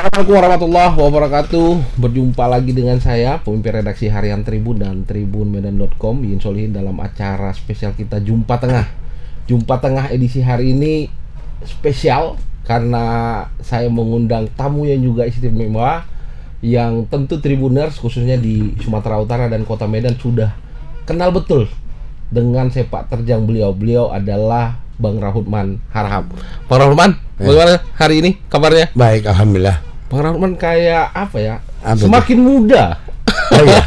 Assalamualaikum warahmatullahi wabarakatuh. Berjumpa lagi dengan saya, pemimpin redaksi harian Tribun dan tribunmedan.com, Yin Solihin, dalam acara spesial kita Jumpa Tengah. Jumpa Tengah edisi hari ini spesial karena saya mengundang tamu yang juga istimewa, yang tentu Tribuners khususnya di Sumatera Utara dan Kota Medan sudah kenal betul dengan sepak terjang beliau. Beliau adalah Bang Rahutman Harahap. Bang Rahutman, bagaimana hari ini kabarnya? Baik, alhamdulillah. Bang Rahutman kayak apa ya? Apa Semakin muda. Oh, iya.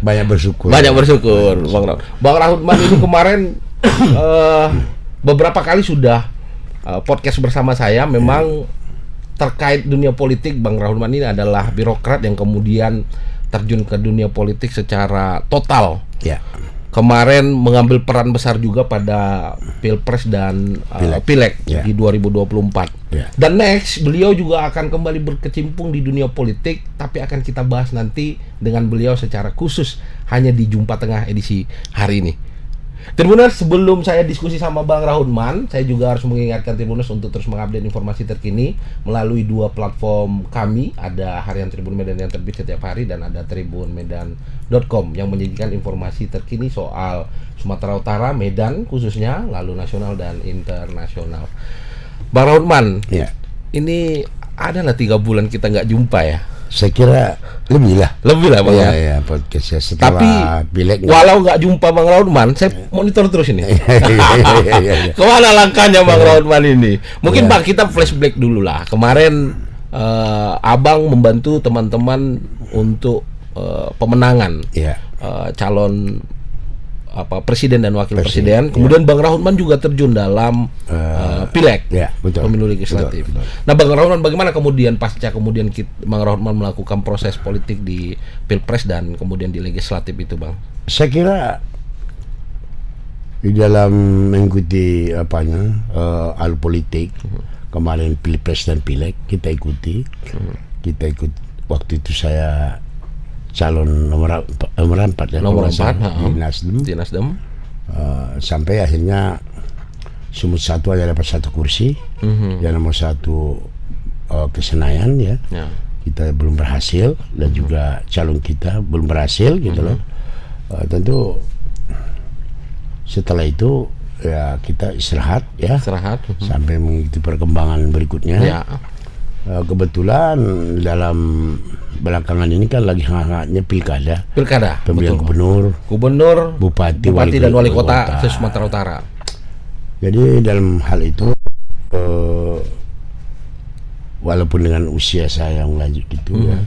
Banyak bersyukur. Banyak bersyukur, Bang Rahutman ini kemarin beberapa kali sudah podcast bersama saya. Memang terkait dunia politik, Bang Rahutman ini adalah birokrat yang kemudian terjun ke dunia politik secara total. Ya. Kemarin mengambil peran besar juga pada Pilpres dan Pileg di 2024. Ya. Dan next, beliau juga akan kembali berkecimpung di dunia politik, tapi akan kita bahas nanti dengan beliau secara khusus hanya di Jumpa Tengah edisi hari ini. Tribuners, sebelum saya diskusi sama Bang Rahutman, saya juga harus mengingatkan Tribuners untuk terus mengupdate informasi terkini melalui dua platform kami. Ada Harian Tribun Medan yang terbit setiap hari, dan ada tribunmedan.com yang menyajikan informasi terkini soal Sumatera Utara, Medan khususnya, lalu nasional dan internasional. Bang Rahutman, Ya. ini adalah 3 bulan kita nggak jumpa ya. Saya kira lebih lah Bang. Ya, podcastnya setelah Tapi Pileg. walau nggak jumpa Bang Rahutman, saya monitor terus ini. Ya. Kemana langkahnya Bang Rahutman ini? Mungkin Bang, kita flashback dulu lah. Kemarin Abang membantu teman-teman untuk pemenangan Ya. calon presiden dan wakil presiden. Kemudian Bang Rahutman juga terjun dalam Pileg, Ya, betul. pemilu legislatif. Betul. Nah, Bang Rahutman, bagaimana kemudian Bang Rahutman melakukan proses politik di Pilpres dan kemudian di legislatif itu, Bang? Saya kira di dalam mengikuti alur politik kemarin Pilpres dan Pileg kita ikuti. Kita ikut waktu itu saya calon nomor 4 ya, Nomor 4 di di Nasdem. Sampai akhirnya Sumut 1 hanya dapat 1 kursi, yang nomor 1 ke Senayan ya. Kita belum berhasil, dan juga calon kita belum berhasil gitu loh. Tentu setelah itu ya kita istirahat ya, sampai mengikuti perkembangan berikutnya. Ya. Kebetulan dalam belakangan ini kan lagi hangatnya pilkada, pemilihan betul. Gubernur, bupati dan wali kota Sumatera Utara. Jadi dalam hal itu walaupun dengan usia saya yang lanjut gitu ya,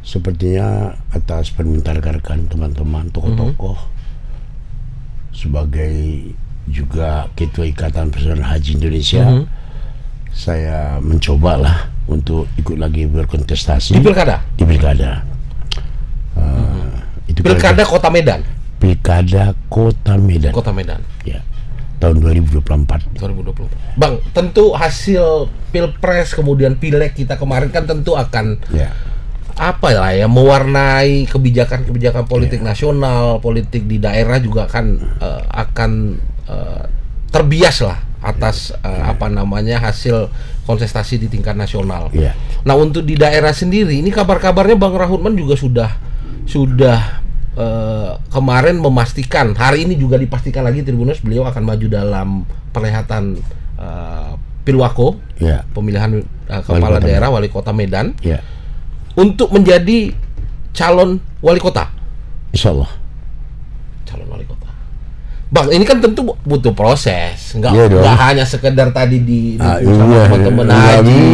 sepertinya atas permintaan rekan-rekan, teman-teman, tokoh-tokoh, sebagai juga Ketua Ikatan Persaudaraan Haji Indonesia, saya mencobalah untuk ikut lagi berkontestasi di pilkada. Itu Pilkada Kota Medan. Pilkada Kota Medan. Ya. Tahun 2024. Bang, tentu hasil Pilpres kemudian Pileg kita kemarin kan tentu akan mewarnai kebijakan politik nasional, politik di daerah juga kan akan terbias lah atas hasil kontestasi di tingkat nasional. Yeah. Nah, untuk di daerah sendiri ini kabar-kabarnya Bang Rahutman juga sudah kemarin memastikan, hari ini juga dipastikan lagi Tribuners, beliau akan maju dalam perhelatan Pilwako, pemilihan kepala daerah wali kota Medan, untuk menjadi calon wali kota. Insyaallah. Calon wali kota. Bang, ini kan tentu butuh proses, nggak hanya sekedar tadi sama teman-teman haji,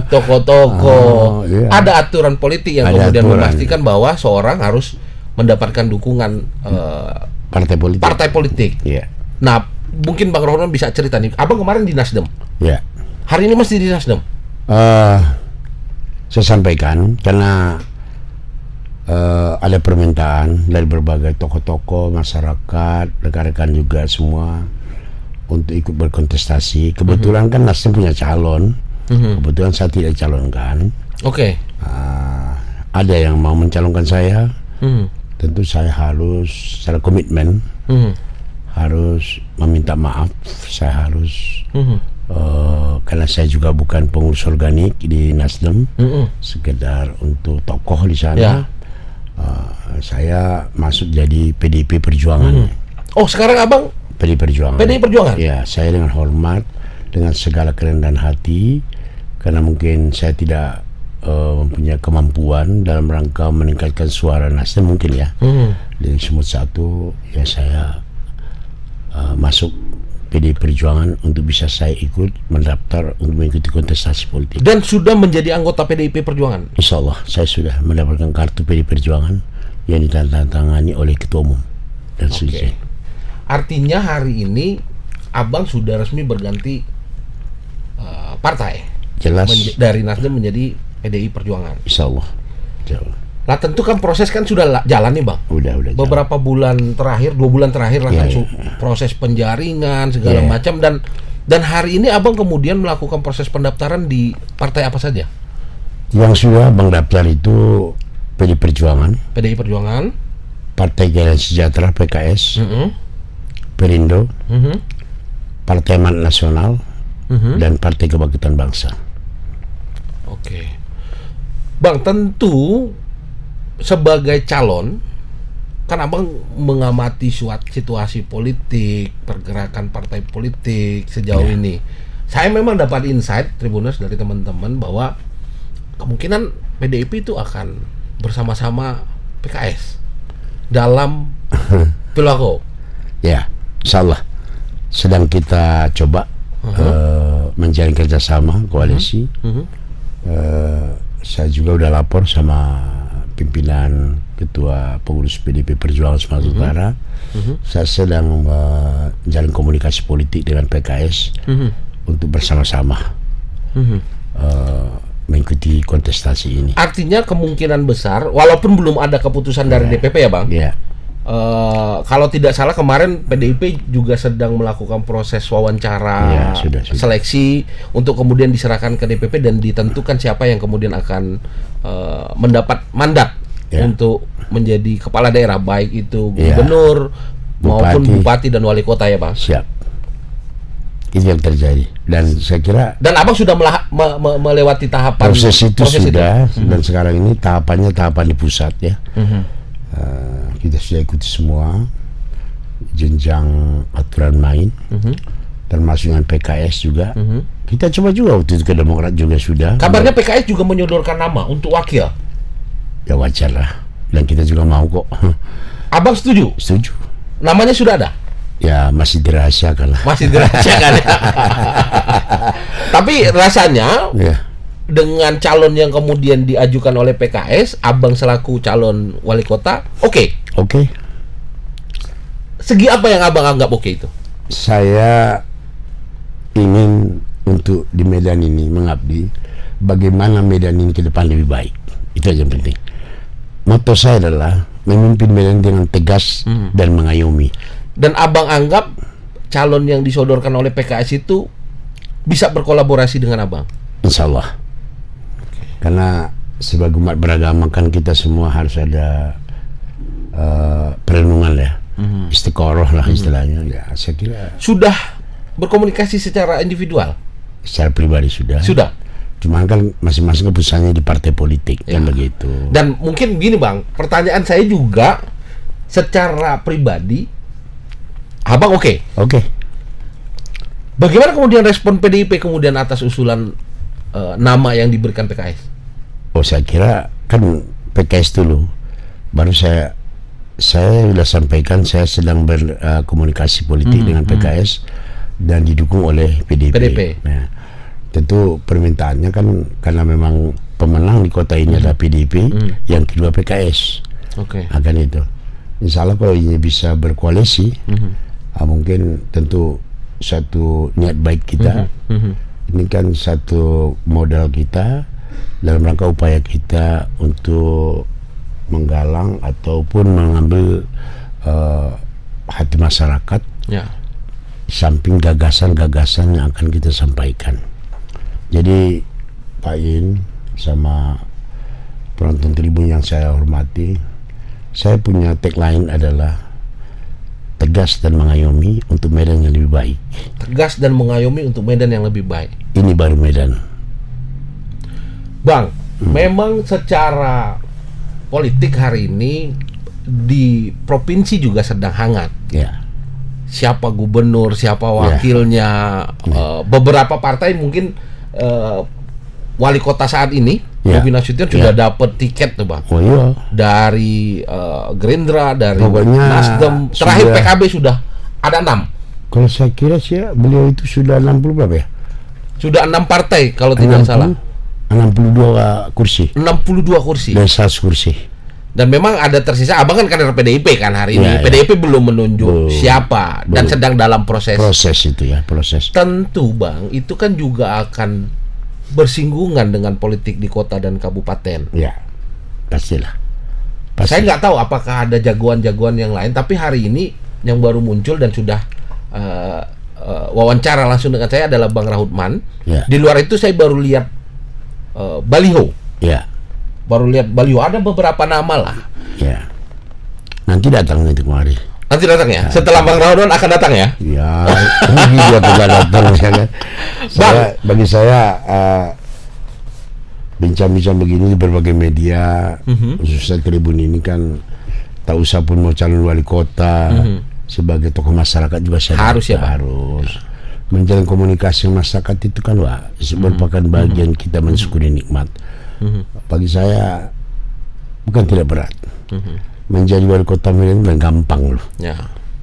tokoh-tokoh. Ada aturan politik yang kemudian memastikan bahwa seorang harus mendapatkan dukungan partai politik. Nah, mungkin Bang Rahutman bisa cerita nih, Abang kemarin di Nasdem. Hari ini masih di Nasdem. Saya sampaikan karena ada permintaan dari berbagai tokoh-tokoh masyarakat, rekan-rekan juga semua untuk ikut berkontestasi. Kebetulan kan Nasdem punya calon. Kebetulan saya tidak calonkan. Ada yang mau mencalonkan saya. Tentu saya harus secara komitmen harus meminta maaf. Saya harus Karena saya juga bukan pengurus organik di Nasdem, sekedar untuk tokoh di sana. Ya. Saya masuk jadi PDIP Perjuangan. Oh, sekarang abang PDIP Perjuangan. PDI Perjuangan? Ya, saya dengan hormat, dengan segala kerendahan hati, karena mungkin saya tidak mempunyai kemampuan dalam rangka meningkatkan suara Nasdem mungkin ya. Dari Sumut 1 ya saya masuk PDI Perjuangan untuk bisa saya ikut mendaftar untuk mengikuti kontestasi politik. Dan sudah menjadi anggota PDIP Perjuangan? Insya Allah saya sudah mendapatkan kartu PDI Perjuangan yang ditandatangani oleh Ketua Umum dan seterusnya. Artinya hari ini abang sudah resmi berganti partai. Jelas. Dari Nasdem menjadi PDI Perjuangan. Insya Allah. Lah tentu kan proses kan sudah jalan nih bang. Udah. Beberapa bulan terakhir, 2 bulan terakhir lah kan proses penjaringan segala macam, dan hari ini abang kemudian melakukan proses pendaftaran di partai apa saja? Yang sudah abang daftar itu PDI Perjuangan, Partai Keadilan Sejahtera PKS, Perindo, Partai Amanat Nasional, dan Partai Kebangkitan Bangsa. Oke. Bang, tentu sebagai calon kan abang mengamati situasi politik, pergerakan partai politik sejauh ini. Saya memang dapat insight Tribuners dari teman-teman bahwa kemungkinan PDIP itu akan bersama-sama PKS dalam Pilwako. Ya, insya Allah sedang kita coba menjalin kerjasama koalisi. Saya juga udah lapor sama pimpinan ketua pengurus PDIP Perjuangan Sumatera Utara. Saya sedang menjalin komunikasi politik dengan PKS untuk bersama-sama mengikuti kontestasi ini. Artinya kemungkinan besar, walaupun belum ada keputusan dari DPP ya bang. Kalau tidak salah kemarin PDIP juga sedang melakukan proses wawancara, sudah. seleksi untuk kemudian diserahkan ke DPP dan ditentukan siapa yang kemudian akan mendapat mandat untuk menjadi kepala daerah, baik itu gubernur maupun bupati dan wali kota ya bang. Siap. Itu yang terjadi dan saya kira abang sudah melewati tahapan proses itu. Dan sekarang ini tahapan di pusat ya. Kita sudah ikuti semua jenjang aturan main, termasuk dengan PKS juga. Kita coba juga waktu itu ke Demokrat juga sudah. Kabarnya PKS juga menyodorkan nama untuk wakil. Ya wajar lah, dan kita juga mau kok. Abang setuju? Setuju. Namanya sudah ada? Ya masih dirahasiakan lah. Tapi rasanya dengan calon yang kemudian diajukan oleh PKS, abang selaku calon wali kota, oke. Segi apa yang abang anggap oke itu? Saya ingin untuk di Medan ini mengabdi, bagaimana Medan ini ke depan lebih baik. Itu aja yang penting. Motto saya adalah memimpin Medan dengan tegas dan mengayomi. Dan abang anggap calon yang disodorkan oleh PKS itu bisa berkolaborasi dengan abang? Insya Allah. Karena sebagai umat beragama kan kita semua harus ada perenungan ya, istiqoroh lah istilahnya. Ya, saya kira sudah berkomunikasi secara individual, secara pribadi sudah. Cuma kan masing-masing keputusannya di partai politik kan begitu. Dan mungkin gini bang, pertanyaan saya juga secara pribadi, abang oke. Bagaimana kemudian respon PDIP kemudian atas usulan nama yang diberikan PKS? Saya kira kan PKS dulu, baru saya sudah sampaikan saya sedang berkomunikasi politik dengan PKS dan didukung oleh PDIP. Nah, tentu permintaannya kan karena memang pemenang di kota ini adalah PDIP, yang kedua PKS. Akan itu. Insya Allah kalau ini bisa berkoalisi, mungkin tentu satu niat baik kita. Ini kan satu modal kita dalam rangka upaya kita untuk menggalang ataupun mengambil hati masyarakat, samping gagasan-gagasan yang akan kita sampaikan. Jadi Pak In sama penonton tribun yang saya hormati, saya punya tagline adalah tegas dan mengayomi untuk Medan yang lebih baik. Tegas dan mengayomi untuk Medan yang lebih baik. Ini baru Medan. Bang, memang secara politik hari ini di provinsi juga sedang hangat. Ya. Siapa gubernur, siapa wakilnya, beberapa partai mungkin wali kota saat ini, Bobi Nasution sudah dapat tiket tuh, Bang. Oh iya. Dari Gerindra, dari Pokoknya Nasdem, terakhir sudah, PKB sudah ada 6. Kalau saya kira sih beliau itu sudah 60 berapa ya? Sudah 6 partai kalau tidak salah. 62 kursi. 62 kursi. Dan 100 kursi. Dan memang ada tersisa, abang kan kader PDIP kan hari ini. PDIP belum menunjuk siapa dan sedang dalam proses itu ya, proses. Tentu Bang, itu kan juga akan bersinggungan dengan politik di kota dan kabupaten. Ya, pastilah. Saya nggak tahu apakah ada jagoan-jagoan yang lain, tapi hari ini yang baru muncul dan sudah wawancara langsung dengan saya adalah Bang Rahutman. Di luar itu saya baru lihat baliho. Baru lihat baliho, ada beberapa nama lah. Ya. Nanti datang nanti kemari. Nanti datang ya? Setelah Bang Rahutman akan datang ya? Ya, mungkin dia tidak datang ya kan. Bagi saya bincang-bincang begini di berbagai media, khususnya Tribun ini kan tak usah pun mau calon wali kota, sebagai tokoh masyarakat juga saya harus menjalin komunikasi dengan masyarakat itu kan merupakan bagian kita mensyukuri nikmat. Bagi saya bukan tidak berat. Menjadi wali kota Medan itu gampang loh.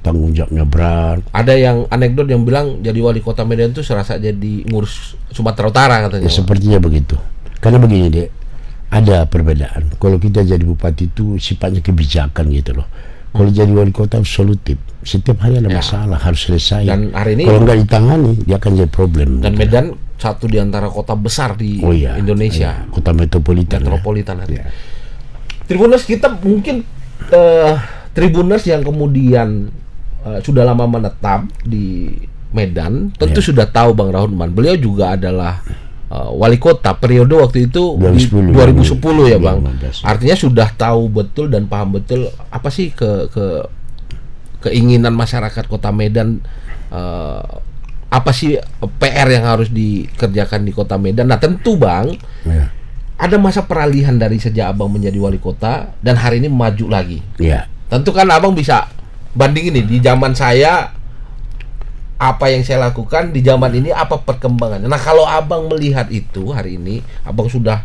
Tanggung jawabnya berat. Ada yang anekdot yang bilang jadi wali kota Medan itu serasa jadi ngurus Sumatera Utara katanya. Ya, sepertinya begitu. Karena begini deh, ada perbedaan. Kalau kita jadi bupati itu sifatnya kebijakan gitu loh. Kalau jadi wali kota solutif, setiap hari ada masalah harus selesai. Dan hari ini kalau nggak ditangani, dia akan jadi problem. Dan gitu. Medan satu di antara kota besar di Indonesia, kota metropolitan. Tribuners kita mungkin Tribuners yang kemudian sudah lama menetap di Medan, tentu sudah tahu Bang Rahutman. Beliau juga adalah wali kota periode waktu itu 2010 ya Bang. Artinya sudah tahu betul dan paham betul apa sih keinginan masyarakat kota Medan, apa sih PR yang harus dikerjakan di kota Medan. Nah tentu Bang, ada masa peralihan dari sejak Abang menjadi wali kota dan hari ini maju lagi. Tentu kan Abang bisa bandingin nih, di zaman saya apa yang saya lakukan, di zaman ini apa perkembangannya. Nah kalau Abang melihat itu hari ini, Abang sudah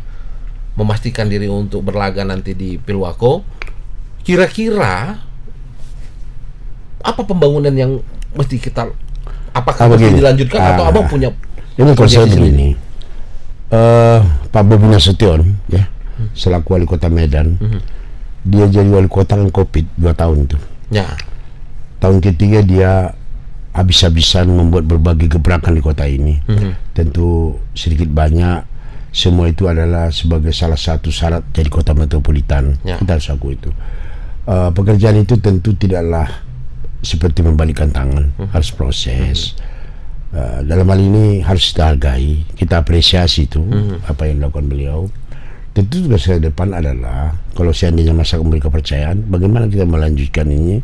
memastikan diri untuk berlaga nanti di Pilwako, kira-kira apa pembangunan yang mesti kita, apakah mesti dilanjutkan atau Abang punya ini konsep begini. Pak Bobi Nasution ya, selaku wali kota Medan, dia jadi wali kota kan COVID 2 tahun itu. Tahun ketiga dia habis-habisan membuat berbagai gebrakan di kota ini. Tentu sedikit banyak semua itu adalah sebagai salah satu syarat jadi kota metropolitan. Kita harus akui itu. Pekerjaan itu tentu tidaklah seperti membalikkan tangan, harus proses. Dalam hal ini harus kita hargai, kita apresiasi itu apa yang dilakukan beliau. Tentu tugas saya depan adalah kalau seandainya masyarakat memberi kepercayaan, bagaimana kita melanjutkan ini,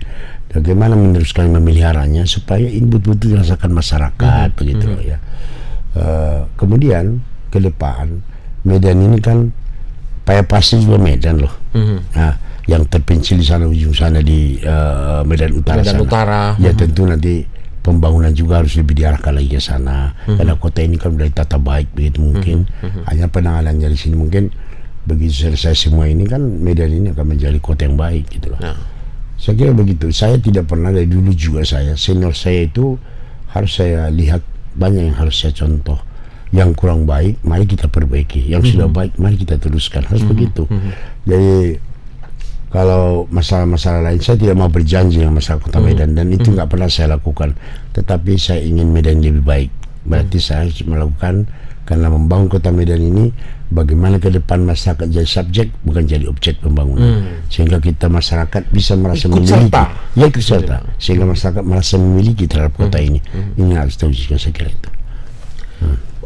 bagaimana meneruskan memeliharanya supaya ini betul-betul dirasakan masyarakat begitu loh ya. Kemudian ke depan Medan ini kan pasti juga Medan loh. Nah, yang terpencil di sana ujung sana di Medan Utara sana. Ya tentu nanti pembangunan juga harus lebih diarahkan lagi ke sana. Karena kota ini kan sudah ditata baik begitu mungkin. Hanya penanganannya di sini mungkin begitu selesai semua ini kan Medan ini akan menjadi kota yang baik gitu loh. Saya kira begitu. Saya tidak pernah dari dulu juga senior saya itu harus saya lihat banyak yang harus saya contoh. Yang kurang baik, mari kita perbaiki. Yang sudah baik, mari kita teruskan. Harus begitu. Jadi kalau masalah-masalah lain, saya tidak mau berjanji dengan masalah kota Medan dan itu nggak pernah saya lakukan. Tetapi saya ingin Medan lebih baik. Berarti saya harus melakukan, karena membangun kota Medan ini bagaimana ke depan masyarakat jadi subjek bukan jadi objek pembangunan, sehingga kita masyarakat bisa merasa memiliki, ikut serta, sehingga masyarakat merasa memiliki terhadap kota ini. Ini harus terwujudkan, saya kira itu.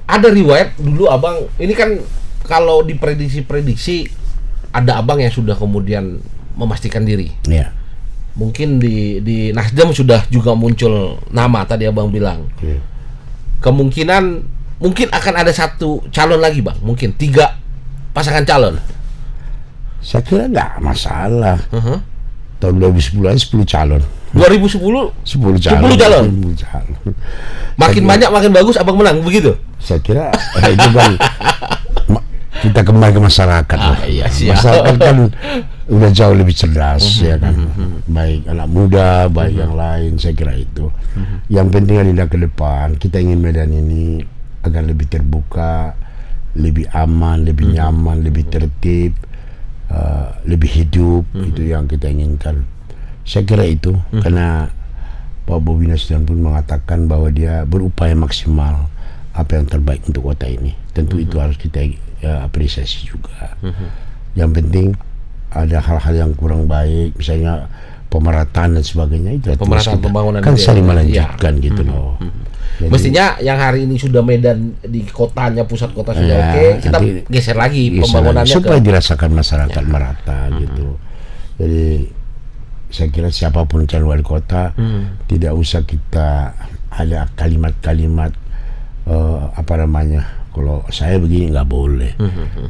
Ada riwayat dulu Abang, ini kan kalau diprediksi-prediksi ada Abang yang sudah kemudian memastikan diri. mungkin di Nasdem sudah juga muncul nama tadi abang bilang. Kemungkinan mungkin akan ada satu calon lagi bang, mungkin 3 pasangan calon. Saya kira nggak masalah. Tahun 2010 aja 10 calon. 2010 10 calon. 10 calon. Makin banyak makin bagus abang menang begitu. Saya kira itu kan kita kembali ke masyarakat. Iya, siap. Masyarakat kan udah jauh lebih cerdas ya kan. Baik anak muda, baik yang lain, saya kira itu. Yang penting adalah ke depan kita ingin Medan ini agar lebih terbuka, lebih aman, lebih nyaman, lebih tertib, lebih hidup. Itu yang kita inginkan. Saya kira itu karena Pak Bobi Nasution pun mengatakan bahwa dia berupaya maksimal apa yang terbaik untuk kota ini. Tentu itu harus kita apresiasi juga. Yang penting ada hal-hal yang kurang baik, misalnya pemerataan dan sebagainya, itu pemerataan pembangunan kan saling melanjutkan gitu loh. Jadi, mestinya yang hari ini sudah Medan di kotanya, pusat kota sudah oke, kita geser lagi pembangunannya supaya dirasakan masyarakat merata gitu. Jadi saya kira siapapun calon wali kota tidak usah kita ada kalimat-kalimat apa namanya, kalau saya begini nggak boleh.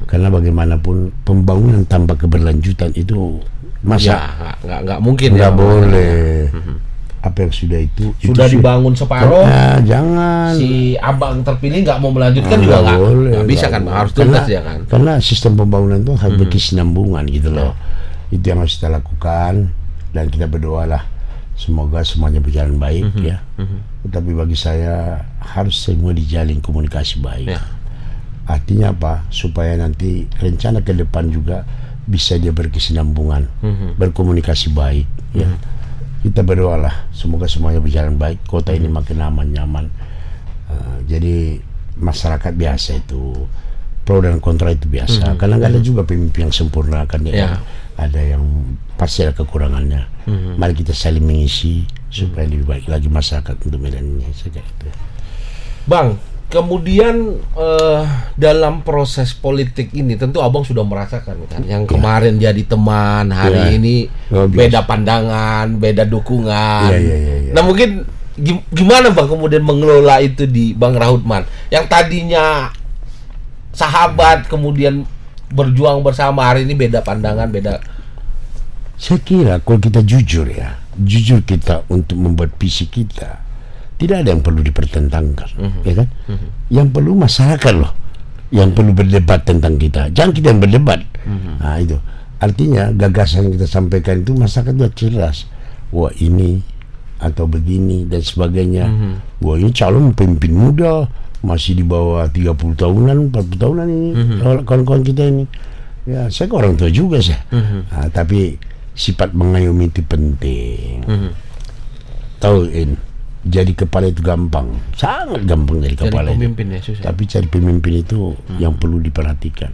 Karena bagaimanapun pembangunan tanpa keberlanjutan itu masa nggak mungkin, nggak boleh. Apa yang sudah itu sudah dibangun separuh, jangan si abang terpilih nggak mau melanjutkan juga nggak bisa kan, harus tuntas ya kan. Karena sistem pembangunan itu harus berkesinambungan gitu loh. Itu yang harus kita lakukan dan kita berdoalah semoga semuanya berjalan baik ya. Tapi bagi saya harus semua dijalin komunikasi baik. Artinya apa? Supaya nanti rencana ke depan juga bisa dia berkesinambungan, berkomunikasi baik ya. Kita berdoalah semoga semuanya berjalan baik, kota ini makin aman, nyaman. Jadi masyarakat biasa itu pro dan kontra itu biasa. Karena nggak ada juga pemimpin yang sempurna kan ya. Ada yang pasti ada kekurangannya. Mari kita saling mengisi supaya lebih baik lagi masyarakat untuk Medan ini saja itu. Bang, kemudian dalam proses politik ini tentu abang sudah merasakan kan, yang kemarin jadi teman, hari ini beda pandangan, beda dukungan. Nah mungkin gimana bang kemudian mengelola itu di Bang Rahutman yang tadinya sahabat kemudian berjuang bersama, hari ini beda pandangan, beda. Saya kira kalau kita jujur ya, jujur kita untuk membuat visi kita, tidak ada yang perlu dipertentangkan, ya kan? Yang perlu masyarakat loh, yang perlu berdebat tentang kita. Jangan kita yang berdebat. Nah itu artinya gagasan yang kita sampaikan itu masyarakat sudah cerdas. Wah ini atau begini dan sebagainya. Wah ini calon pemimpin muda, masih di bawah 30 tahunan, 40 tahunan ini kawan-kawan kita ini. Ya saya ke orang tua juga saya. Nah, tapi sifat mengayomi itu penting. Tahu jadi kepala itu gampang, sangat gampang jadi kepala. Jadi pemimpin ya susah. Tapi cari pemimpin itu yang perlu diperhatikan.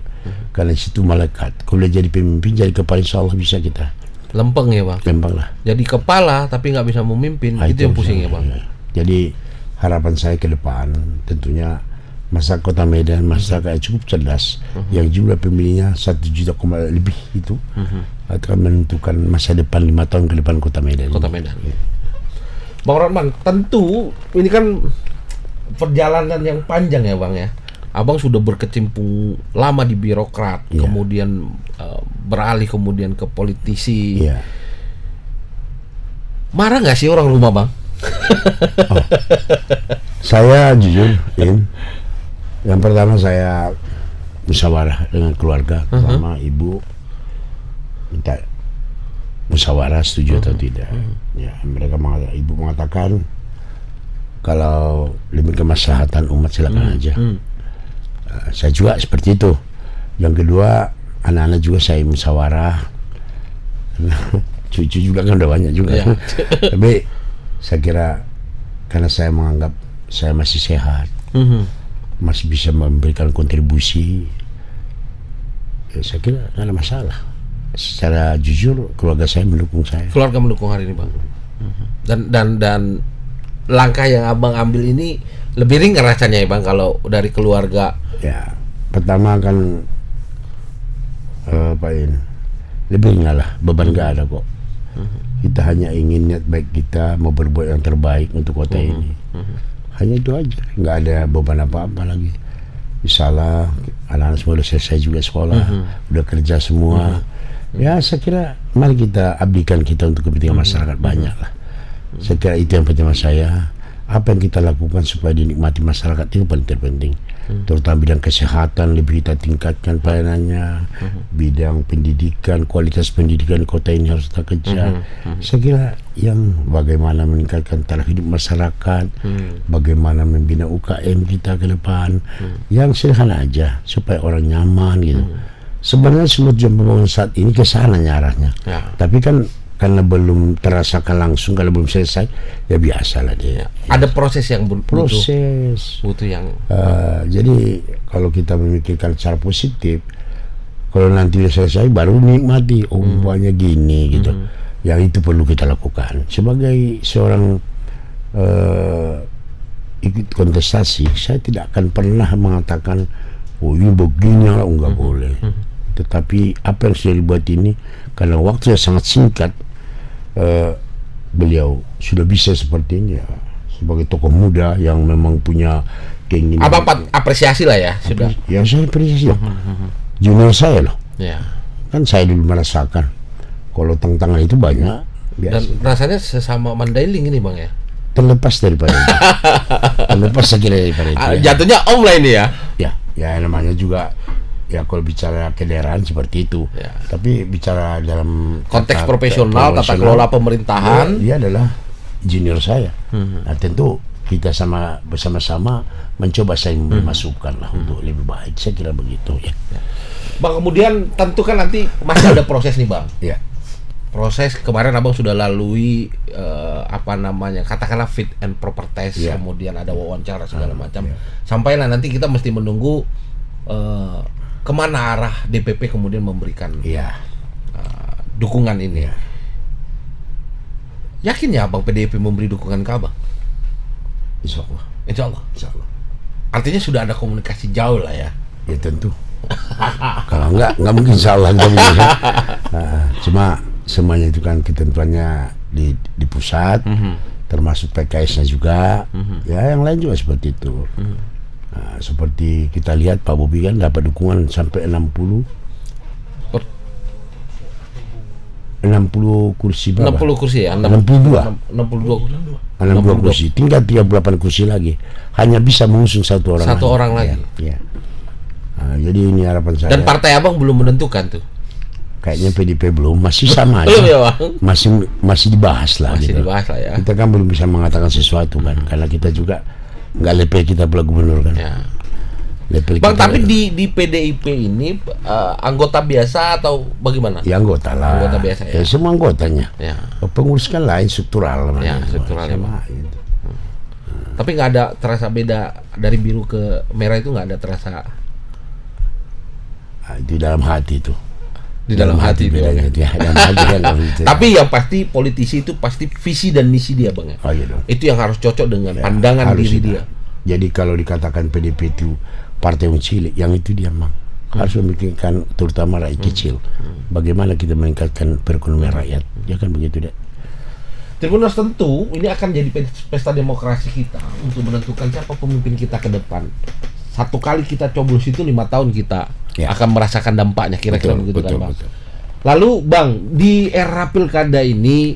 Karena situ malaikat. Kalau jadi pemimpin, jadi kepala, insya Allah bisa kita. Lempeng ya bang. Lempeng lah. Jadi kepala tapi nggak bisa memimpin, itu yang pusing ya bang. Jadi harapan saya ke depan tentunya masyarakat Kota Medan, masyarakat cukup cerdas, yang jumlah pemilihnya 1 juta lebih itu akan menentukan masa depan 5 tahun ke depan Kota Medan. Kota Medan. Bang Rahutman, tentu ini kan perjalanan yang panjang ya bang ya. Abang sudah berkecimpung lama di birokrat, kemudian beralih kemudian ke politisi. Marah nggak sih orang rumah bang? Saya jujur, yang pertama saya musyawarah dengan keluarga, pertama ibu minta musyawarah setuju atau tidak. Ya, mereka ibu mengatakan kalau demi kemaslahatan umat silakan aja. Saya juga seperti itu. Yang kedua, anak-anak juga saya musyawarah. Cucu juga kan udah banyak juga. Tapi saya kira karena saya menganggap saya masih sehat, masih bisa memberikan kontribusi, ya saya kira tidak ada masalah. Secara jujur keluarga saya mendukung saya. Keluarga mendukung hari ini bang. Dan langkah yang abang ambil ini lebih ringan rasanya ya bang kalau dari keluarga. Ya pertama kan Pak In lebih ringan lah, beban nggak ada kok. Kita hanya ingin niat baik kita mau berbuat yang terbaik untuk kota ini. Hanya itu aja, nggak ada beban apa-apa lagi. Misalnya anak-anak semua udah selesai juga sekolah, udah kerja semua. Ya saya kira mari kita abdikan kita untuk kepentingan masyarakat banyak lah. Saya kira itu yang penting saya. Apa yang kita lakukan supaya dinikmati masyarakat itu paling terpenting. Terutama bidang kesehatan lebih kita tingkatkan pelayanannya, bidang pendidikan, kualitas pendidikan di kota ini harus kita kejar. Saya kira yang bagaimana meningkatkan taraf hidup masyarakat, bagaimana membina UKM kita ke depan, yang sederhana aja supaya orang nyaman gitu. Sebenarnya semua tujuan pembangunan saat ini ke sana arahnya. Tapi kan karena belum terasakan langsung, kalau belum selesai ya biasalah dia. Ada proses yang butuh yang jadi kalau kita memikirkan secara positif, kalau nanti selesai baru nikmati umpamanya gini gitu. Yang itu perlu kita lakukan sebagai seorang ikut kontestasi. Saya tidak akan pernah mengatakan ini begini lah, enggak boleh. Tetapi apa yang sudah dibuat ini karena waktunya sangat singkat, beliau sudah bisa seperti ini ya, sebagai tokoh muda yang memang punya keinginan. Apa apresiasi lah ya sudah. Ya saya apresiasi loh. Junior saya loh. Kan saya dulu merasakan kalau tantangan itu banyak. Dan rasanya sesama Mandailing ini bang ya. Terlepas daripada itu. Terlepas saya kira daripada itu. Jatuhnya om lah ini ya. Ya namanya juga. Ya kalau bicara kedaerahan seperti itu, tapi bicara dalam konteks profesional, tata kelola pemerintahan, dia adalah junior saya. Nah tentu kita bersama-sama mencoba saya memasukkan lah untuk lebih baik. Saya kira begitu ya. Bang, kemudian tentu kan nanti masih ada proses nih bang. Proses kemarin abang sudah lalui katakanlah fit and proper test, kemudian ada wawancara segala macam. Sampailah nanti kita mesti menunggu kemana arah DPP kemudian memberikan dukungan ini. Yakin ya abang PDIP memberi dukungan ke abang? Insya Allah. Insya Allah. Artinya sudah ada komunikasi jauh lah ya. Ya tentu. Kalau enggak mungkin insya Allah. Cuma semuanya itu kan ketentuannya di pusat, termasuk PKS-nya juga. Ya yang lain juga seperti itu. Nah, seperti kita lihat Pak Bobi kan dapat dukungan sampai 60 kursi berapa? 60 kursi ya? 62 kursi. kursi. Tinggal 38 kursi lagi. Hanya bisa mengusung satu orang lagi. Ya. Nah, jadi ini harapan saya. Dan partai abang belum menentukan tuh. Kayaknya PDIP belum, masih sama aja. Masih dibahas lah. Dibahas lah ya. Kita kan belum bisa mengatakan sesuatu kan, karena kita juga nggak lepel kita pula gubernur kan. Bang, tapi di PDIP ini anggota biasa atau bagaimana? Ya anggota lah. Anggota biasa ya. Semua anggotanya. Pengurus kan lain, struktural. Struktural sama. Tapi nggak ada terasa beda dari biru ke merah itu, nggak ada terasa. Di dalam hati itu. Di dalam hati bedanya dia. Tapi yang pasti politisi itu pasti visi dan misi dia bang ya. Itu yang harus cocok dengan pandangan diri dia. Jadi kalau dikatakan PDIP itu partai yang cilik, yang itu dia memang harus memikirkan terutama rakyat kecil. Bagaimana kita meningkatkan perekonomian rakyat, ya kan begitu deh. Tribuners, tentu ini akan jadi pesta demokrasi kita untuk menentukan siapa pemimpin kita ke depan. Satu kali kita coblos itu 5 tahun kita akan merasakan dampaknya, kira-kira begitu kan bang. Lalu bang, di era pilkada ini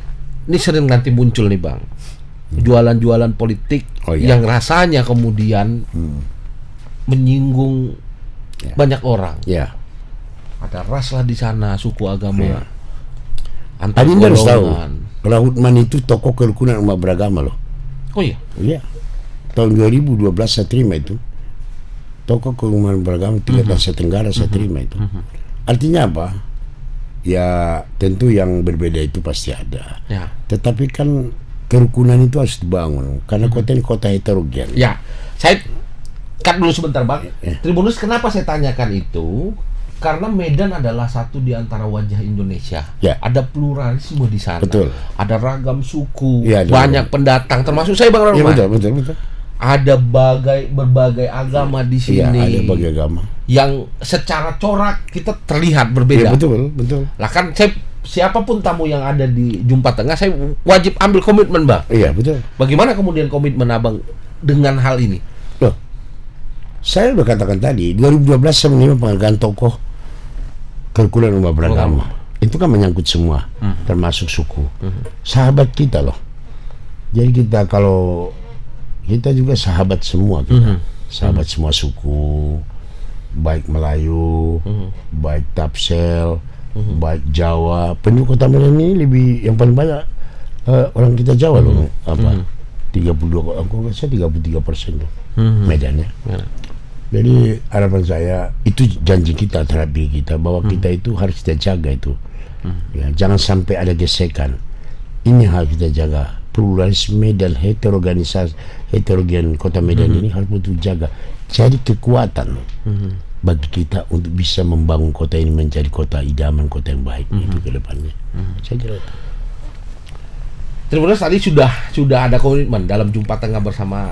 sering nanti muncul nih bang, jualan-jualan politik yang rasanya kemudian menyinggung banyak orang. Ada ras lah di sana, suku agama, antar golongan. Kalau Hutman itu tokoh kerukunan umat beragama loh. Oh iya? Iya. Tahun 2012 saya terima itu. Tokoh kerukunan beragama tingkat Asia Tenggara saya terima itu. Artinya apa? Ya tentu yang berbeda itu pasti ada. Tetapi kan kerukunan itu harus dibangun karena kota ini kota heterogen. Ya, saya cut dulu sebentar bang. Tribunus, kenapa saya tanyakan itu? Karena Medan adalah satu di antara wajah Indonesia. Ada pluralisme di sana. Betul. Ada ragam suku, banyak pendatang, termasuk saya bang Rahman. Betul. Ada berbagai agama di sini. Ada berbagai agama. Yang secara corak kita terlihat berbeda. Betul. Lah kan siapapun tamu yang ada di Jumpa Tengah, saya wajib ambil komitmen, Bang. Iya, betul. Bagaimana kemudian komitmen Abang dengan hal ini? Loh, saya udah katakan tadi, 2012 saya menerima penghargaan tokoh kerukunan umat beragama. Itu kan menyangkut semua, termasuk suku. Sahabat kita loh. Jadi kita juga sahabat semua kita. Sahabat semua suku, baik Melayu, baik Tapsel, baik Jawa. Penduduk Kota Medan ini yang paling banyak orang kita Jawa loh. 33% loh. Medannya. Jadi harapan saya itu janji kita terhadap diri kita bahwa kita itu harus kita jaga itu. Ya, jangan sampai ada gesekan. Ini harus kita jaga. Pluralisme dan heterogen Kota Medan ini harus betul jaga. Jadi kekuatan bagi kita untuk bisa membangun kota ini menjadi kota idaman, kota yang baik itu ke depannya. Saya kira itu. Tribuners, tadi sudah ada komitmen dalam Jumpa Tengah bersama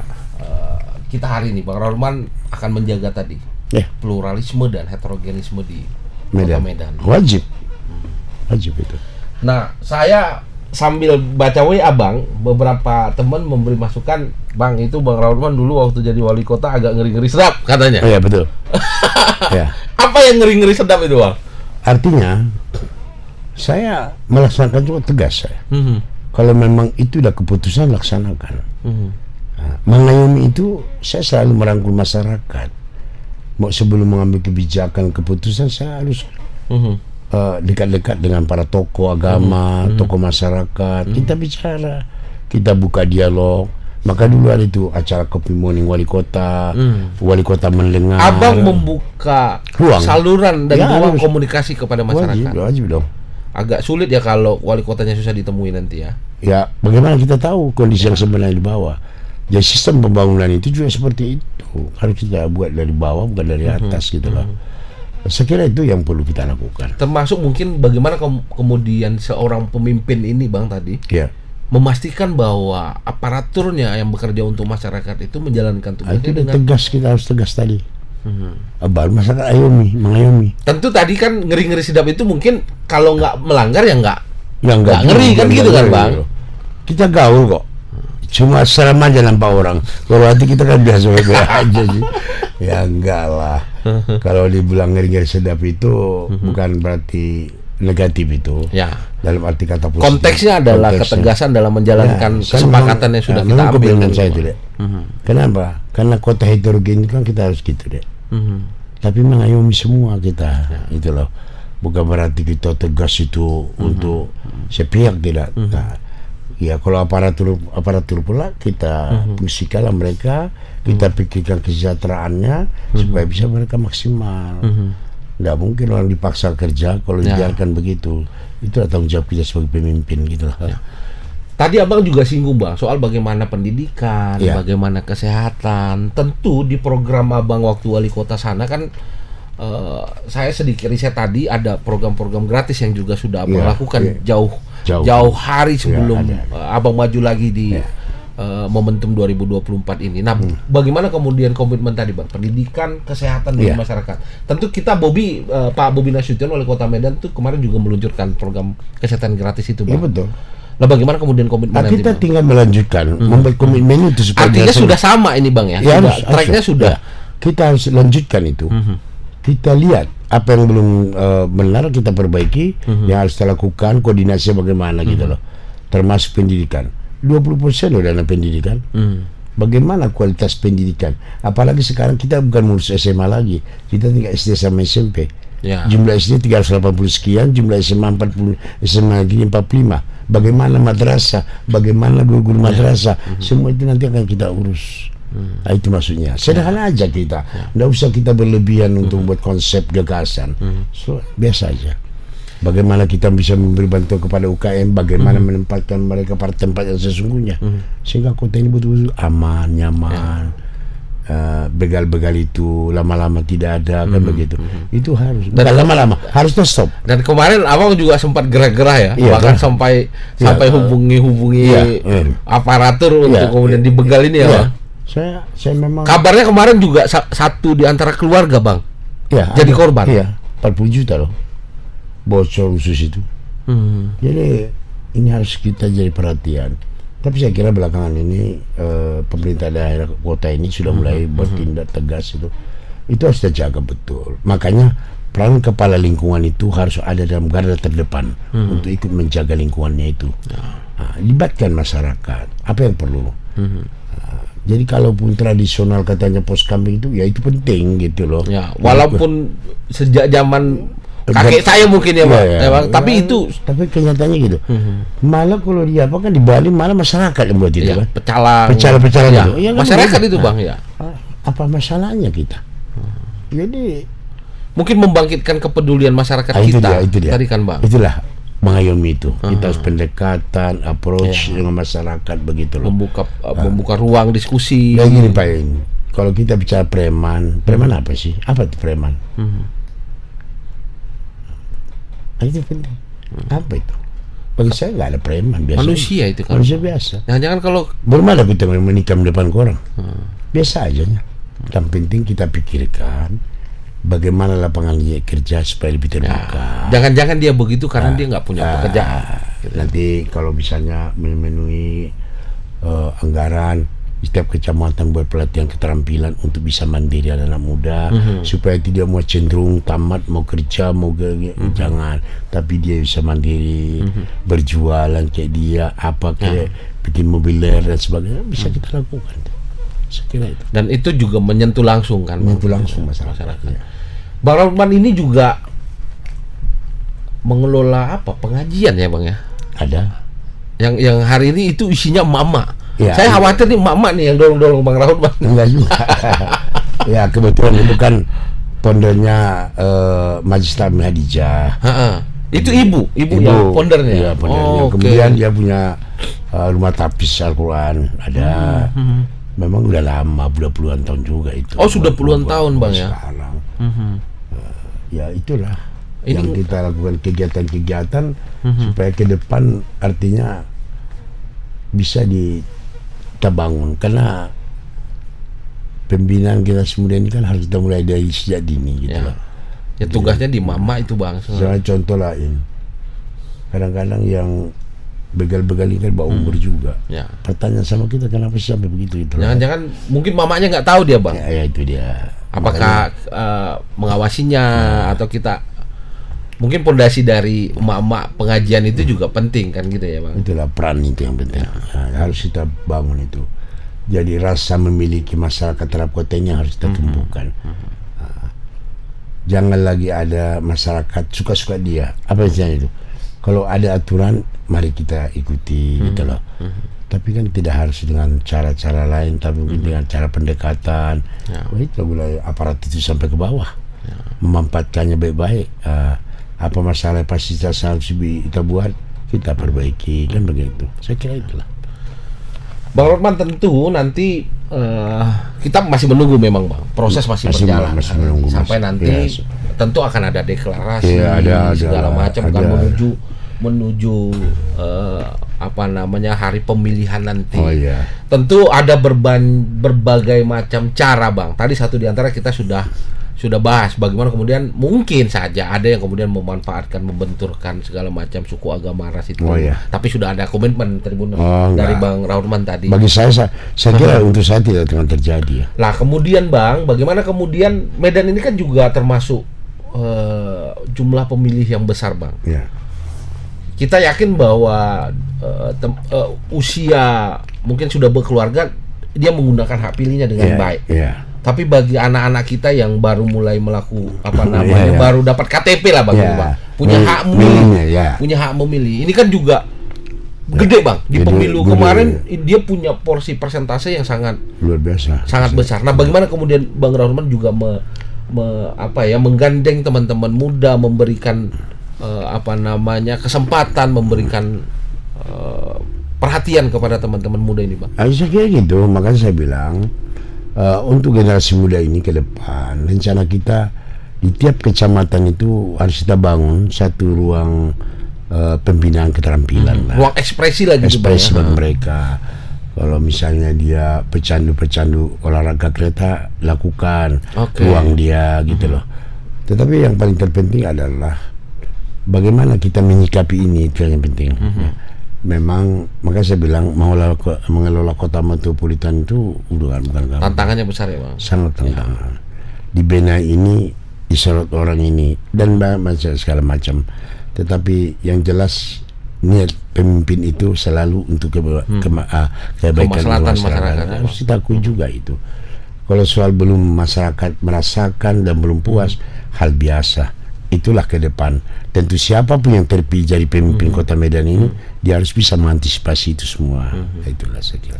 kita hari ini, Bang Rorman akan menjaga tadi pluralisme dan heterogenisme di Kota Medan. Wajib itu. Nah, saya sambil baca WA Bang, beberapa teman memberi masukan, Bang, itu Bang Rorman dulu waktu jadi wali kota agak ngeri-ngeri sedap katanya. Oh iya, betul. Ya. Apa yang ngeri-ngeri sedap itu, Bang? Artinya saya melaksanakan juga tegas saya. Kalau memang itu udah keputusan, laksanakan. Nah, mengayomi itu saya selalu merangkul masyarakat. Mau sebelum mengambil kebijakan, keputusan, saya harus dekat-dekat dengan para tokoh agama, tokoh masyarakat. Kita bicara, kita buka dialog. Maka dulu ada itu acara Kopi Morning Wali Kota, Wali Kota mendengar. Abang membuka saluran dan ruang komunikasi kepada masyarakat. Wajib dong. Agak sulit ya kalau wali kotanya susah ditemui nanti ya. Ya, bagaimana kita tahu kondisi yang sebenarnya di bawah? Jadi sistem pembangunan itu juga seperti itu. Harus kita buat dari bawah, bukan dari atas gitu loh. Saya kira itu yang perlu kita lakukan. Termasuk mungkin bagaimana kemudian seorang pemimpin ini, Bang, tadi memastikan bahwa aparaturnya yang bekerja untuk masyarakat itu menjalankan tugasnya dengan tegas. Kita harus tegas tadi. Baru masyarakat mengayomi. Tentu tadi kan ngeri-ngeri sedap itu mungkin kalau nggak melanggar ya nggak ngeri kan gitu kan, Bang. Kita gaul kok. Cuma serem aja nampak orang. Kalau hati kita kan biasa aja sih. Ya enggak lah. Kalau dibilang ngeri-ngeri sedap itu bukan berarti negatif itu. Ya. Dalam arti kata positif. Konteksnya adalah ketegasan dalam menjalankan kesepakatan yang sudah kita ambil. Saya itu, Dek. Kenapa? Karena kota heterogen itu kan kita harus gitu, Dek. Tapi mengayomi semua kita, itu loh. Bukan berarti kita tegas itu untuk sepihak, tidak. Nah, ya kalau aparatur pula kita fungsikanlah mereka, kita pikirkan kesejahteraannya supaya bisa mereka maksimal. Nggak mungkin orang dipaksa kerja kalau dibiarkan begitu. Itu tanggung jawab kita sebagai pemimpin gitu loh. Tadi Abang juga singgung, Bang, soal bagaimana pendidikan, bagaimana kesehatan. Tentu di program Abang waktu wali kota sana kan saya sedikit riset tadi ada program-program gratis yang juga sudah Abang lakukan jauh hari sebelum Abang maju lagi di momentum 2024 ini. Nah, bagaimana kemudian komitmen tadi, Bang? Pendidikan, kesehatan bagi masyarakat. Tentu kita Pak Bobi Nasution wali kota Medan tuh kemarin juga meluncurkan program kesehatan gratis itu, Bang. Iya, betul. Nah, bagaimana kemudian komitmen nanti, kita Bang? tinggal melanjutkan membuat komitmen itu supaya artinya sudah sama ini, Bang, ya? Tracknya sudah. Kita harus lanjutkan itu. Kita lihat apa yang belum benar, kita perbaiki. Yang harus kita lakukan, koordinasi bagaimana gitu loh. Termasuk pendidikan. 20% loh dana pendidikan. Bagaimana kualitas pendidikan? Apalagi sekarang kita bukan ngurus SMA lagi. Kita tinggal SD sama SMP. Jumlah SD 380 sekian, jumlah SMA 40, SMA lagi 45. Bagaimana madrasah, bagaimana guru-guru madrasah, semua itu nanti akan kita urus. Nah, itu maksudnya. Sederhana aja kita. Nggak usah kita berlebihan untuk buat konsep gagasan. Biasa aja. Bagaimana kita bisa memberi bantuan kepada UKM, bagaimana menempatkan mereka pada tempat yang sesungguhnya, sehingga kota ini betul-betul aman, nyaman. Begal-begal itu lama-lama tidak ada kan begitu. Itu harus. Dan lama-lama harus stop. Dan kemarin Abang juga sempat gerah-gerah ya, bahkan sampai hubungi aparatur untuk kemudian dibegal ini ya, Bang. Saya memang. Kabarnya kemarin juga satu di antara keluarga, Bang. Jadi korban. 40 juta loh. Bocor khusus itu. Jadi ini harus kita jadi perhatian. Tapi saya kira belakangan ini pemerintah daerah kota ini sudah mulai bertindak tegas itu. Itu harus kita jaga betul. Makanya peran kepala lingkungan itu harus ada dalam garda terdepan untuk ikut menjaga lingkungannya itu. Libatkan masyarakat. Apa yang perlu? Jadi kalaupun tradisional katanya pos kambing itu, ya itu penting gitu loh. Ya, walaupun sejak zaman kakek saya mungkin ya, Bang. Bang. Tapi itu kenyataannya gitu. Malah kalau dia apa kan di Bali malah masyarakat yang buat itu kan. Pecalang ya, itu. Ya, masyarakat itu, Bang, ya. Apa masalahnya kita? Jadi mungkin membangkitkan kepedulian masyarakat kita. Itu dia. Tadi kan, Bang. Itulah mengayomi itu. Kita harus pendekatan, approach dengan masyarakat begitu loh. Membuka ruang diskusi. Ya gini Pak, kalau kita bicara preman apa sih? Apa itu preman? Itu penting. Apa itu? Bagi saya nggak ada preman biasa. Manusia itu kan. Manusia biasa. Jangan kalau belum ada kita menikam depan orang. Biasa aja nya. Yang penting kita pikirkan bagaimana lapangan kerja supaya lebih terbuka. Jangan-jangan dia begitu karena dia nggak punya pekerjaan. Nanti kalau misalnya memenuhi anggaran setiap kecamatan buat pelatihan keterampilan untuk bisa mandiri anak muda, supaya tidak mau cenderung tamat mau kerja jangan, tapi dia bisa mandiri, berjualan kayak dia kayak bikin mobiler dan sebagainya bisa kita lakukan. Saya kira itu. Dan itu juga menyentuh langsung kan, masyarakat. Ya. Bang Rahman ini juga mengelola pengajian ya, Bang ya? Ada. Yang hari ini itu isinya mama. Ya, saya khawatir nih mama nih yang dorong-dorong Bang Rahman. Enggak juga. Ya kebetulan itu kan pondonya Majelis Taklim Hadijah. Itu ibu yang pondernya. Iya, pondernya. Kemudian dia punya rumah tapis Al-Quran ada. Memang udah lama, udah puluhan tahun juga itu. Oh sudah puluhan tahun Bang ya. Sekarang. Ya itulah yang kita lakukan kegiatan-kegiatan supaya ke depan artinya bisa kita bangun, karena pembinaan kita semua ini kan harus kita mulai dari sejak dini gitu loh. Ya tugasnya di mama itu Bang. Misalnya contoh lain, kadang-kadang yang begal-begal ini kan bawa umur juga. Pertanyaan sama kita kenapa sih sampai begitu itu? Jangan-jangan mungkin mamanya nggak tahu dia Bang. Ya itu dia. Apakah mengawasinya atau kita mungkin pondasi dari emak-emak pengajian itu juga penting kan gitu ya Bang. Itulah peran itu yang penting. Harus kita bangun itu. Jadi rasa memiliki masyarakat terhadap kotanya harus kita tumbuhkan. Jangan lagi ada masyarakat suka-suka dia. Apa istilahnya itu? Kalau ada aturan, mari kita ikuti gitu loh. Tapi kan tidak harus dengan cara-cara lain, tapi mungkin dengan cara pendekatan. Itu mulai aparat itu sampai ke bawah, memanfaatkannya baik-baik. Apa masalah fasilitas harus kita buat, kita perbaiki kan begitu. Saya kira itulah. Bang Rahman, tentu nanti kita masih menunggu memang Bang, proses masih berjalan menunggu, sampai nanti tentu akan ada deklarasi segala macam kan menuju hari pemilihan nanti. Tentu ada berbagai macam cara Bang. Tadi satu di antara kita sudah bahas bagaimana kemudian mungkin saja ada yang kemudian memanfaatkan, membenturkan segala macam suku, agama, ras itu. Tapi sudah ada komitmen Tribuners dari Bang Rahman tadi. Bagi saya kira untuk saya tidak akan terjadi. Lah kemudian Bang, bagaimana kemudian Medan ini kan juga termasuk jumlah pemilih yang besar Bang. Kita yakin bahwa usia mungkin sudah berkeluarga, dia menggunakan hak pilihnya dengan baik. Tapi bagi anak-anak kita yang baru mulai baru dapat KTP lah Bang, punya hak memilih, punya hak memilih. Ini kan juga gede Bang. Di pemilu kemarin dia punya porsi persentase yang sangat luar biasa, sangat besar. Nah, bagaimana kemudian Bang Rahman juga menggandeng teman-teman muda, memberikan kesempatan, memberikan perhatian kepada teman-teman muda ini Bang? Saya kira gitu, makanya saya bilang untuk generasi muda ini ke depan, rencana kita di tiap kecamatan itu harus kita bangun satu ruang pembinaan keterampilan, ruang ekspresi lagi, ekspresi bagi mereka. Kalau misalnya dia pecandu olahraga kereta, lakukan ruang dia gitu loh. Tetapi yang paling terpenting adalah bagaimana kita menyikapi ini itu yang penting. Memang makanya saya bilang mengelola kota metropolitan itu bukan tantangannya besar ya Bang. Sangat tantangan. Di Bena ini disorot orang ini dan macam segala macam. Tetapi yang jelas niat pemimpin itu selalu untuk kebaikan masyarakat. Harus kita akui juga itu. Kalau soal belum masyarakat merasakan dan belum puas, hal biasa. Itulah ke depan. Tentu siapapun yang terpilih jadi pemimpin Kota Medan ini, dia harus bisa mengantisipasi itu semua. Itulah saya kira.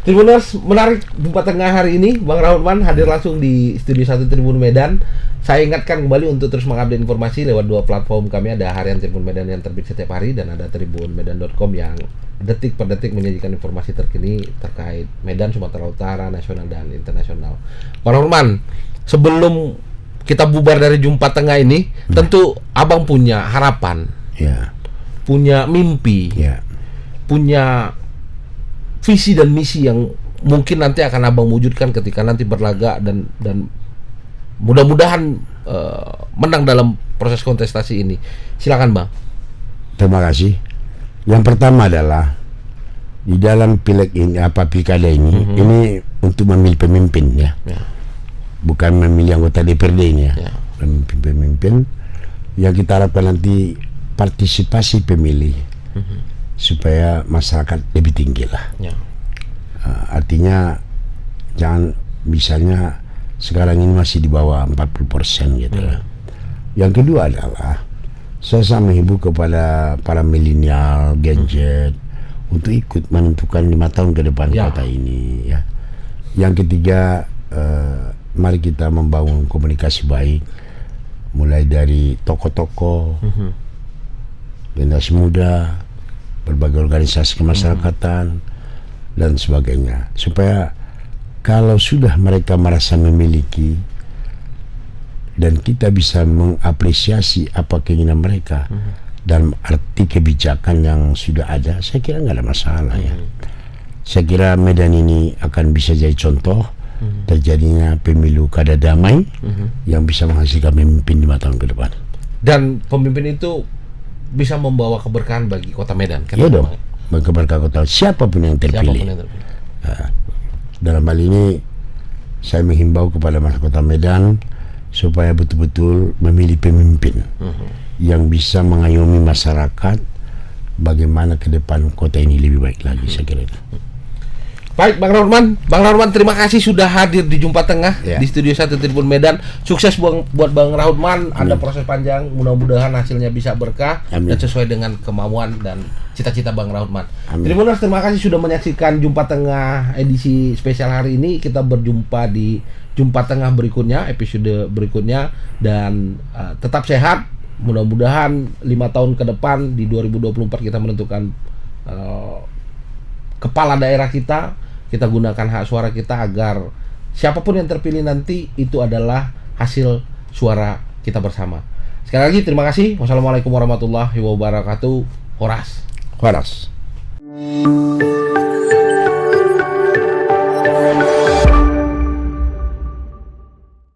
Tribuners, menarik jumpa tengah hari ini. Bang Rahman hadir langsung di Studio 1 Tribun Medan. Saya ingatkan kembali untuk terus mengupdate informasi lewat 2 platform kami. Ada Harian Tribun Medan yang terbit setiap hari, dan ada tribunmedan.com yang detik per detik menyajikan informasi terkini terkait Medan, Sumatera Utara, nasional dan internasional. Bang Rahman, sebelum kita bubar dari jumpa tengah ini, tentu Abang punya harapan, punya mimpi, punya visi dan misi yang mungkin nanti akan Abang wujudkan ketika nanti berlaga dan mudah-mudahan menang dalam proses kontestasi ini. Silakan Bang. Terima kasih. Yang pertama adalah di dalam pileg ini, pilkada ini, ini untuk memilih pemimpin ya. Bukan memilih anggota DPRD ini ya. Pemimpin yang kita harapkan nanti partisipasi pemilih supaya masyarakat lebih tinggi lah. Artinya jangan misalnya sekarang ini masih di bawah 40% gitu lah. Yang kedua adalah saya sangat menghimbau kepada para milenial, Gen Z untuk ikut menentukan 5 tahun ke depan kota ini ya. Yang ketiga, mari kita membangun komunikasi baik, mulai dari tokoh-tokoh, generasi muda, berbagai organisasi kemasyarakatan dan sebagainya, supaya kalau sudah mereka merasa memiliki dan kita bisa mengapresiasi apa keinginan mereka dalam arti kebijakan yang sudah ada, saya kira nggak ada masalah ya. Saya kira Medan ini akan bisa jadi contoh terjadinya pemilu kada damai yang bisa menghasilkan pemimpin 5 tahun ke depan. Dan pemimpin itu bisa membawa keberkahan bagi Kota Medan. Iya dong, keberkahan kota siapapun yang terpilih. Dalam hal ini saya menghimbau kepada masyarakat Kota Medan supaya betul-betul memilih pemimpin yang bisa mengayomi masyarakat bagaimana ke depan kota ini lebih baik lagi, saya kira. Baik Bang Rahman, terima kasih sudah hadir di Jumpa Tengah di Studio 1 Tribun Medan. Sukses buat Bang Rahman. Ada proses panjang, mudah-mudahan hasilnya bisa berkah dan sesuai dengan kemauan dan cita-cita Bang Rahman. Tribuners, terima kasih sudah menyaksikan Jumpa Tengah edisi spesial hari ini. Kita berjumpa di Jumpa Tengah berikutnya, episode berikutnya, dan tetap sehat. Mudah-mudahan 5 tahun ke depan di 2024 kita menentukan kepala daerah kita gunakan hak suara kita agar siapapun yang terpilih nanti itu adalah hasil suara kita bersama. Sekali lagi terima kasih. Wassalamualaikum warahmatullahi wabarakatuh. Horas.